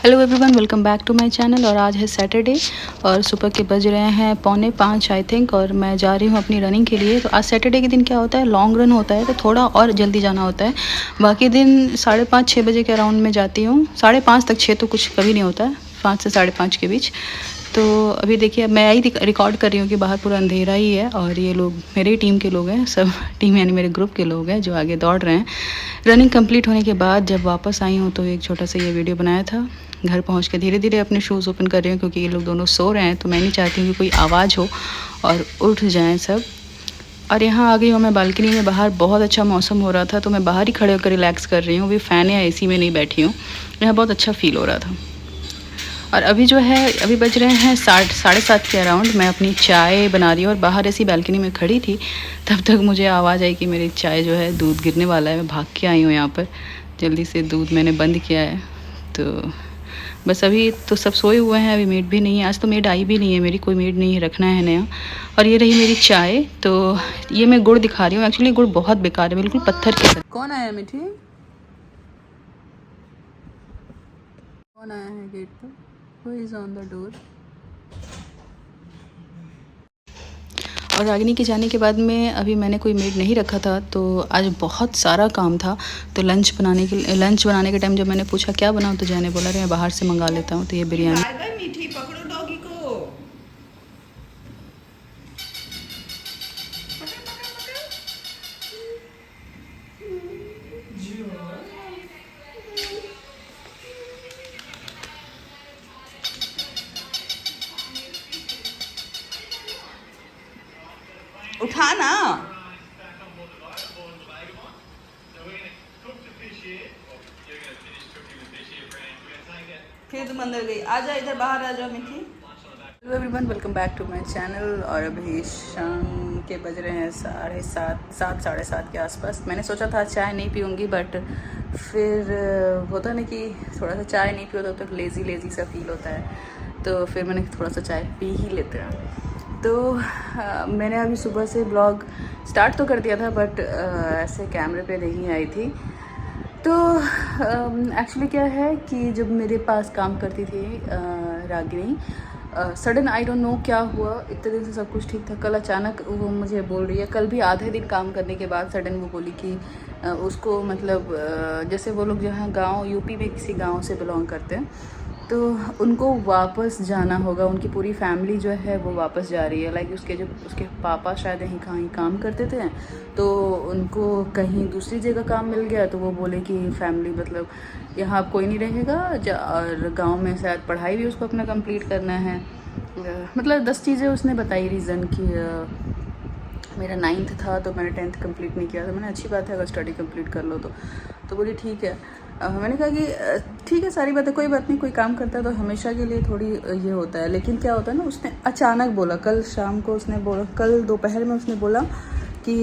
Hello everyone, welcome back to my channel. और आज है सैटरडे और सुबह के बज रहे हैं 4:45 आई थिंक, और मैं जा रही हूँ अपनी रनिंग के लिए। तो आज सैटरडे के दिन क्या होता है, लॉन्ग रन होता है, तो थोड़ा और जल्दी जाना होता है। बाकी दिन 5:30-6 बजे के अराउंड में जाती हूँ, 5:30 तक, 6 तो कुछ कभी नहीं होता है, 5 से 5:30 के बीच। तो अभी देखिए, मैं यही रिकॉर्ड कर रही हूँ कि बाहर पूरा अंधेरा ही है और ये लोग मेरे ही टीम के लोग हैं, सब टीम यानी मेरे ग्रुप के लोग हैं जो आगे दौड़ रहे हैं। रनिंग कंप्लीट होने के बाद जब वापस आई हूँ तो एक छोटा सा ये वीडियो बनाया था। घर पहुँच के धीरे धीरे अपने शूज़ ओपन कर रही हूँ क्योंकि ये लोग दोनों सो रहे हैं, तो मैं नहीं चाहती हूँ कि कोई आवाज़ हो और उठ जाएँ सब। और यहाँ आ गई हूँ मैं बालकनी में। बाहर बहुत अच्छा मौसम हो रहा था तो मैं बाहर ही खड़े होकर रिलैक्स कर रही हूँ, भी फ़ैन या एसी में नहीं बैठी हूँ। यहाँ बहुत अच्छा फ़ील हो रहा था। और अभी जो है, अभी बज रहे हैं 7:30 के अराउंड। मैं अपनी चाय बना रही हूँ और बाहर ऐसी बालकनी में खड़ी थी, तब तक मुझे आवाज़ आई कि मेरी चाय जो है, दूध गिरने वाला है। मैं भाग के आई हूँ यहाँ पर, जल्दी से दूध मैंने बंद किया है। तो बस अभी तो सब सोए हुए हैं, अभी मेड भी नहीं है। आज तो मेड आई भी नहीं है, मेरी कोई मेड नहीं है, रखना है नया। और ये रही मेरी चाय। तो ये मैं गुड़ दिखा रही हूँ, एक्चुअली गुड़ बहुत बेकार है, बिल्कुल पत्थर की तरह। कौन आया मीठी? कौन आया है गेट पर? Who is on the door? और रागिनी के जाने के बाद में अभी मैंने कोई मेड नहीं रखा था, तो आज बहुत सारा काम था। तो लंच बनाने के टाइम जब मैंने पूछा क्या बनाऊँ, तो जैने बोला, अरे मैं बाहर से मंगा लेता हूँ। तो ये बिरयानी। मीठी पकड़ो डॉगी को। उठा ना, फिर तुम अंदर गई। आ जा इधर, बाहर आ जाओ Mithi. Hello everyone, welcome back to my channel. और अभी शाम के बज रहे हैं 7:30 के आसपास। मैंने सोचा था चाय नहीं पीऊँगी, बट फिर होता ना कि थोड़ा सा चाय नहीं पियो तो लेज़ी सा फील होता है, तो फिर मैंने थोड़ा सा चाय पी ही लेते हैं। तो मैंने अभी सुबह से ब्लॉग स्टार्ट तो कर दिया था, बट ऐसे कैमरे पे नहीं आई थी। तो एक्चुअली क्या है कि जब मेरे पास काम करती थी Ragini, sudden I don't know क्या हुआ, इतने दिन से सब कुछ ठीक था। कल अचानक वो मुझे बोल रही है, कल भी आधे दिन काम करने के बाद सडन वो बोली कि उसको मतलब जैसे वो लोग जो हैं गाँव यूपी में किसी गाँव से बिलोंग करते हैं, तो उनको वापस जाना होगा। उनकी पूरी फैमिली जो है वो वापस जा रही है। लाइक उसके पापा शायद यहीं कहीं काम करते थे, तो उनको कहीं दूसरी जगह काम मिल गया, तो वो बोले कि फैमिली मतलब यहाँ अब कोई नहीं रहेगा, और गांव में शायद पढ़ाई भी उसको अपना कंप्लीट करना है। मतलब 10 चीज़ें उसने बताई रीज़न कि मेरा 9th था तो मैंने 10th कंप्लीट नहीं किया था। मैंने अच्छी बात है अगर स्टडी कंप्लीट कर लो तो बोली ठीक है। मैंने कहा कि ठीक है, सारी बातें, कोई बात नहीं, कोई काम करता है तो हमेशा के लिए थोड़ी ये होता है। लेकिन क्या होता है ना, उसने अचानक बोला, कल शाम को उसने बोला, कल दोपहर में उसने बोला कि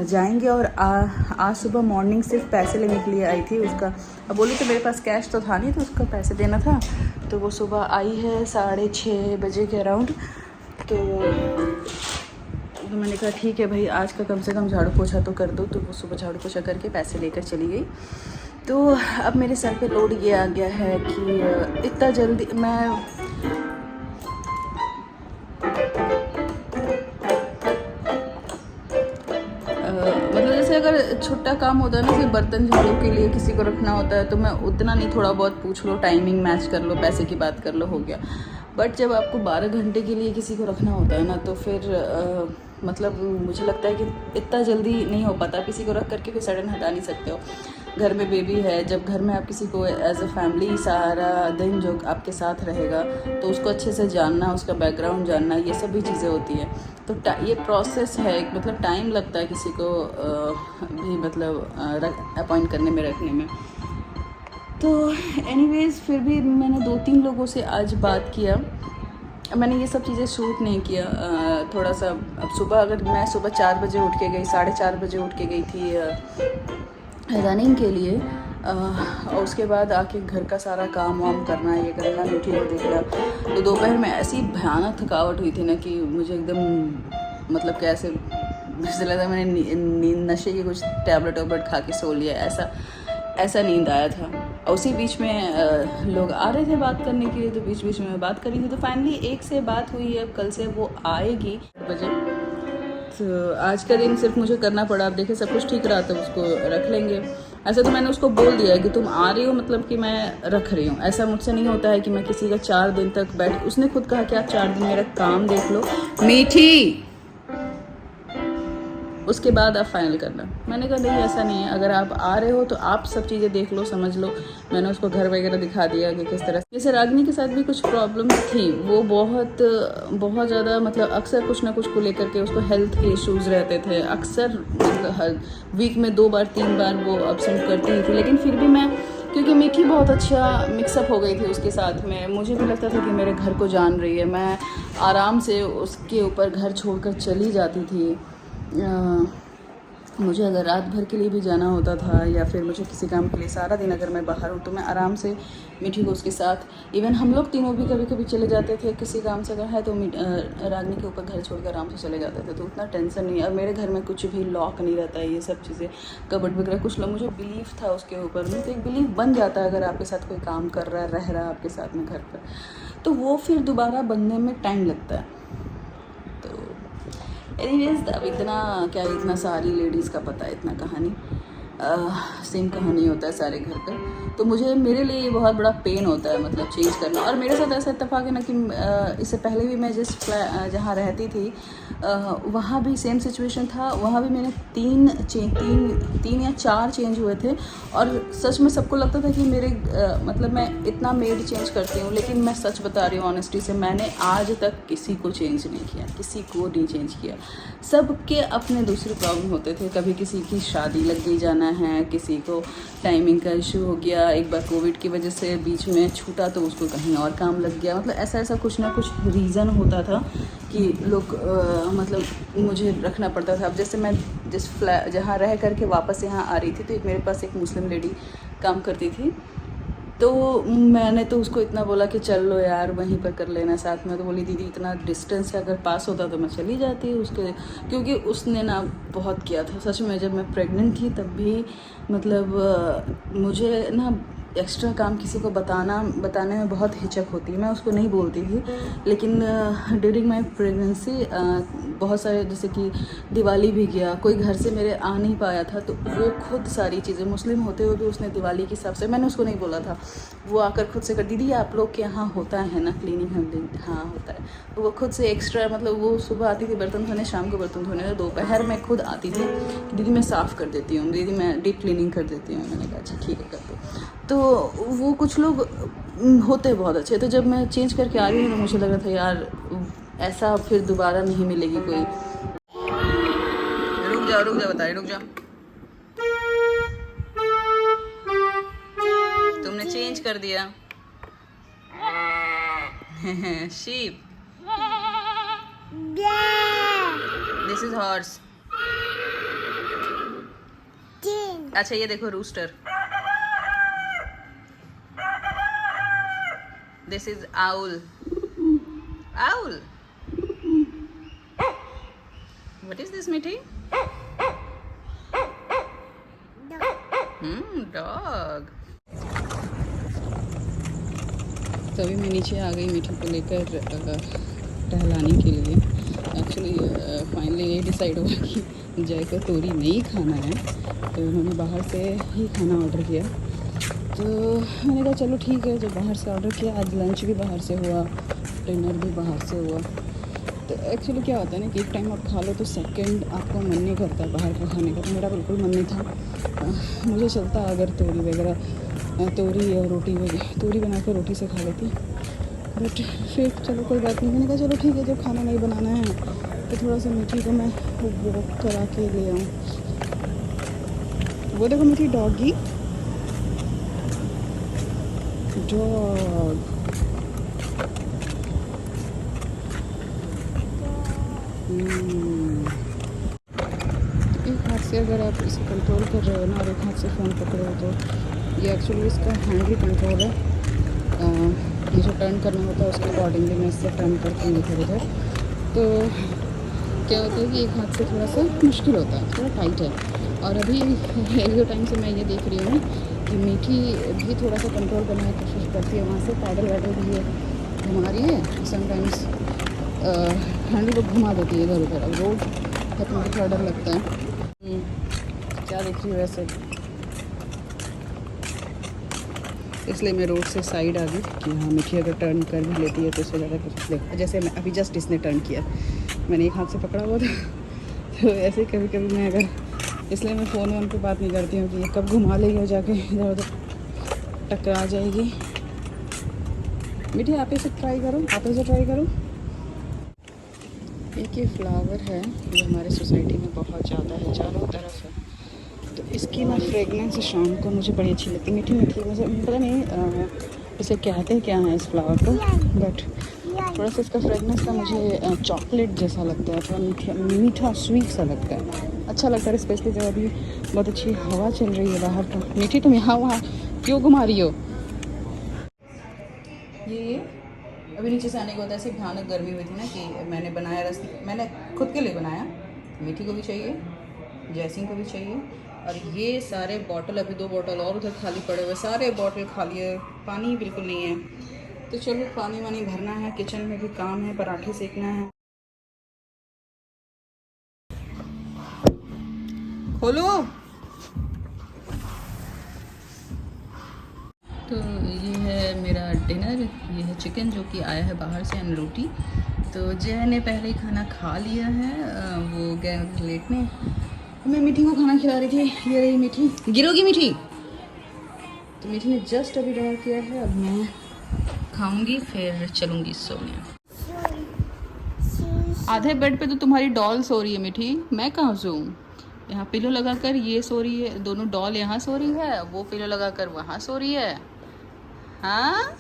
जाएंगे, और आज सुबह मॉर्निंग सिर्फ पैसे लेने के लिए आई थी उसका। अब बोली तो मेरे पास कैश तो था नहीं, तो उसका पैसे देना था। तो वो सुबह आई है 6:30 बजे के अराउंड। तो मैंने कहा ठीक है भाई, आज का कम से कम झाड़ू पोछा तो कर दो। तो वो सुबह झाड़ू पोछा करके पैसे लेकर चली गई। तो अब मेरे सर पे लोड ये आ गया है कि इतना जल्दी मैं मतलब जैसे अगर छोटा काम होता है ना, सिर्फ बर्तन झाड़ू के लिए किसी को रखना होता है, तो मैं उतना नहीं, थोड़ा बहुत पूछ लो, टाइमिंग मैच कर लो, पैसे की बात कर लो, हो गया। बट जब आपको 12 घंटे के लिए किसी को रखना होता है ना, तो फिर मतलब मुझे लगता है कि इतना जल्दी नहीं हो पाता। किसी को रख करके फिर सडन हटा नहीं सकते हो। घर में बेबी है, जब घर में आप किसी को एज अ फैमिली सारा दिन जो आपके साथ रहेगा, तो उसको अच्छे से जानना, उसका बैकग्राउंड जानना, ये सब भी चीज़ें होती हैं। तो ये प्रोसेस है, मतलब टाइम लगता है किसी को भी मतलब अपॉइंट करने में, रखने में। तो एनीवेज़ फिर भी मैंने 2-3 लोगों से आज बात किया। मैंने ये सब चीज़ें शूट नहीं किया। थोड़ा सा अब सुबह, अगर मैं सुबह 4 बजे उठ के गई, 4:30 बजे उठ के गई थी रनिंग के लिए, और उसके बाद आके घर का सारा काम वाम करना, ये करना, मीठी को देखना, तो दोपहर में ऐसी भयानक थकावट हुई थी ना कि मुझे एकदम मतलब कैसे मुझे लगा मैंने नशे की कुछ टैबलेट खा के सो लिया, ऐसा नींद आया था। और उसी बीच में लोग आ रहे थे बात करने के लिए, तो बीच बीच में बात करी थी। तो फाइनली एक से बात हुई है, कल से वो आएगी 8 बजे। तो आज का दिन सिर्फ मुझे करना पड़ा। आप देखिए सब कुछ ठीक रहा तो उसको रख लेंगे। ऐसा तो मैंने उसको बोल दिया है कि तुम आ रही हो मतलब कि मैं रख रही हूँ। ऐसा मुझसे नहीं होता है कि मैं किसी का 4 दिन तक बैठ, उसने खुद कहा कि आप 4 दिन मेरा काम देख लो मीठी, उसके बाद आप फाइनल करना। मैंने कहा नहीं ऐसा नहीं है, अगर आप आ रहे हो तो आप सब चीज़ें देख लो, समझ लो। मैंने उसको घर वगैरह दिखा दिया कि किस तरह। जैसे रागनी के साथ भी कुछ प्रॉब्लम थी, वो बहुत ज़्यादा मतलब अक्सर कुछ ना कुछ को लेकर के उसको हेल्थ के इश्यूज़ रहते थे। अक्सर मतलब हर वीक में 2 बार 3 बार वो अब्सेंट करती ही थी। लेकिन फिर भी मैं, क्योंकि मीठी बहुत अच्छा मिक्सअप हो गई थी उसके साथ में, मुझे भी लगता था कि मेरे घर को जान रही है। मैं आराम से उसके ऊपर घर छोड़कर चली जाती थी। मुझे अगर रात भर के लिए भी जाना होता था या फिर मुझे किसी काम के लिए सारा दिन अगर मैं बाहर हूँ तो मैं आराम से मीठी को उसके साथ, इवन हम लोग तीनों भी कभी कभी चले जाते थे किसी काम से, अगर है तो रागनी के ऊपर घर छोड़कर आराम से चले जाते थे, तो उतना टेंशन नहीं है। और मेरे घर में कुछ भी लॉक नहीं रहता है, ये सब चीज़ें कबर्ड वगैरह कुछ लोग, मुझे बिलीव था उसके ऊपर में, तो एक बिलीव बन जाता है अगर आपके साथ कोई काम कर रहा है, रह रहा है आपके साथ में घर पर, तो वो फिर दोबारा बनने में टाइम लगता है। एनीवेज अब इतना सारी लेडीज़ का पता है, इतना कहानी सेम कहानी होता है सारे घर पे। तो मेरे लिए ये बहुत बड़ा पेन होता है मतलब चेंज करना। और मेरे साथ ऐसा इत्तेफाक है ना कि इससे पहले भी मैं जहाँ रहती थी वहाँ भी सेम सिचुएशन था। वहाँ भी मैंने 3 या 4 चेंज हुए थे। और सच में सबको लगता था कि मेरे मतलब मैं इतना मेड चेंज करती हूँ, लेकिन मैं सच बता रही हूँ ऑनेस्टी से, मैंने आज तक किसी को चेंज नहीं किया, किसी को नहीं चेंज किया। सबके अपने दूसरे प्रॉब्लम होते थे। कभी किसी की शादी लग गई, जाना है, किसी को टाइमिंग का इशू हो गया, एक बार कोविड की वजह से बीच में छूटा तो उसको कहीं और काम लग गया। मतलब ऐसा कुछ ना कुछ रीज़न होता था कि लोग मतलब मुझे रखना पड़ता था। अब जैसे मैं जहाँ रह करके वापस यहाँ आ रही थी, तो मेरे पास एक मुस्लिम लेडी काम करती थी, तो मैंने तो उसको इतना बोला कि चल लो यार वहीं पर कर लेना साथ में। तो बोली दीदी इतना डिस्टेंस है, अगर पास होता तो मैं चली जाती उसके, क्योंकि उसने ना बहुत किया था सच में। जब मैं प्रेग्नेंट थी तब भी मतलब मुझे ना एक्स्ट्रा काम किसी को बताने में बहुत हिचक होती है, मैं उसको नहीं बोलती थी। लेकिन ड्यूरिंग माई प्रेगनेंसी बहुत सारे, जैसे कि दिवाली भी गया, कोई घर से मेरे आ नहीं पाया था, तो वो खुद सारी चीज़ें, मुस्लिम होते हुए भी उसने दिवाली के हिसाब से, मैंने उसको नहीं बोला था, वो आकर खुद से कर, दीदी आप लोग के यहाँ होता है ना क्लीनिंग? हाँ होता है। तो वो खुद से एक्स्ट्रा मतलब वो सुबह आती थी बर्तन धोने, शाम को बर्तन धोने, तो दोपहर में खुद आती थी, दीदी मैं साफ़ कर देती हूँ, दीदी मैं डीप क्लीनिंग कर देती हूँ। मैंने कहा अच्छा ठीक है कर दो। तो वो कुछ लोग होते बहुत अच्छे। तो जब मैं चेंज करके आ रही हूँ तो मुझे लग रहा था यार ऐसा फिर दोबारा नहीं मिलेगी कोई। रुक जा बताइए, रुक जा। तुमने चेंज कर दिया। Sheep, this is horse. अच्छा ये देखो rooster, this is owl. What is this मीठी? Dog. तो अभी मैं नीचे आ गई मीठी को लेकर टहलाने के लिए। एक्चुअली फाइनली ये डिसाइड हुआ कि जय को तोरी नहीं खाना है, तो उन्होंने बाहर से ही खाना ऑर्डर किया। तो मैंने कहा चलो ठीक है, जब बाहर से ऑर्डर किया, आज लंच भी बाहर से हुआ, डिनर भी बाहर से हुआ। तो एक्चुअली क्या होता है ना कि एक टाइम आप खा लो तो सेकंड आपको मन नहीं करता बाहर का खाने का। तो मेरा बिल्कुल मन नहीं था। मुझे चलता अगर तोरी वगैरह, तोरी और रोटी वगैरह, तोरी बनाकर रोटी से खा लेती, बट फिर चलो कोई बात नहीं। मैंने कहा चलो ठीक है, जब खाना नहीं बनाना है तो थोड़ा सा मीठी को मैं वॉक करा के ले आऊँ। वो देखो मीठी डॉगी, डॉग। एक हाथ से अगर आप इसे कंट्रोल कर रहे हो ना और एक हाथ से फ़ोन पकड़े हो, तो ये एक्चुअली इसका हैंड कंट्रोल है। मुझे टर्न करना होता है उसके अकॉर्डिंगली मैं इससे टर्न करती हूँ इधर उधर। तो क्या होता है कि एक हाथ से थोड़ा सा मुश्किल होता है, थोड़ा टाइट है। और अभी एक दो टाइम से मैं ये देख रही हूँ कि मीठी भी थोड़ा सा कंट्रोल करने की कोशिश करती है। वहाँ से पैडल वैडल भी ये घुमा रही है। समटाइम्स हैंडल को घुमा देती है इधर उधर। अब रोड है तो मुझे थोड़ा डर लगता है। क्या देख रही है वैसे, इसलिए मैं रोड से साइड आ गई कि हाँ मीठी अगर टर्न कर भी लेती है तो उससे ज़्यादा कुछ ले। जैसे मैं अभी जस्ट इसने टर्न किया, मैंने एक हाथ से पकड़ा हुआ था तो ऐसे ही कभी कभी मैं अगर, इसलिए मैं फ़ोन वोन पे बात नहीं करती हूँ कि ये कब घुमा लेगी और जाके इधर उधर टकरा जाएगी। मीठी आप इसे ट्राई करो, आप इसे ट्राई करो। एक ये फ्लावर है जो हमारे सोसाइटी में बहुत ज़्यादा है, चारों तरफ है। तो इसकी ना फ्रेगनेंस शाम को मुझे बड़ी अच्छी लगती है, मीठी मीठी। मुझे पता नहीं इसे कहते हैं क्या है इस फ्लावर को, बट थोड़ा सा इसका फ्रेगनेंस का मुझे चॉकलेट जैसा लगता है, थोड़ा मीठा मीठा स्वीट सा लगता है, अच्छा लगता है। स्पेशली जब अभी बहुत अच्छी हवा चल रही है बाहर। तो मीठी तुम यहाँ वहाँ क्यों घुमा रही हो? ये अभी नीचे से आने के बाद ऐसी भयानक गर्मी हुई थी ना कि मैंने बनाया रस, मैंने खुद के लिए बनाया। मीठी को भी चाहिए, जैसिंग को भी चाहिए। और ये सारे बॉटल, अभी 2 बॉटल और उधर खाली पड़े हुए, सारे बॉटल खाली है, पानी बिल्कुल नहीं है। तो चलो पानी वानी भरना है, किचन में भी काम है, पराठे सेकना है। खोलो। तो ये है मेरा डिनर, ये है चिकन जो कि आया है बाहर से, एंड रोटी। तो जय ने पहले ही खाना खा लिया है, वो गए लेटने। मैं मीठी को खाना खिला रही थी, ये रही मीठी, गिरोगी मीठी। तो मीठी ने जस्ट अभी डिनर किया है, अब मैं खाऊंगी फिर चलूंगी सोने। आधे बेड पे तो तुम्हारी डॉल सो रही है मीठी, मैं कहाँ सोऊं? यहाँ पिलो लगाकर ये सो रही है, दोनों डॉल यहाँ सो रही है, वो पिलो लगाकर वहाँ सो रही है। हाँ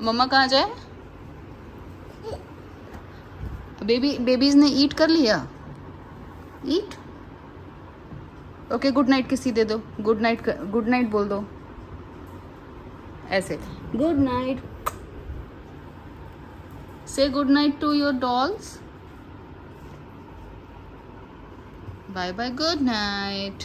मम्मा कहाँ जाए? बेबीज ने ईट कर लिया, ईट। ओके गुड नाइट किसी दे दो, गुड नाइट बोल दो ऐसे, good night, say good night to your dolls, bye bye, good night.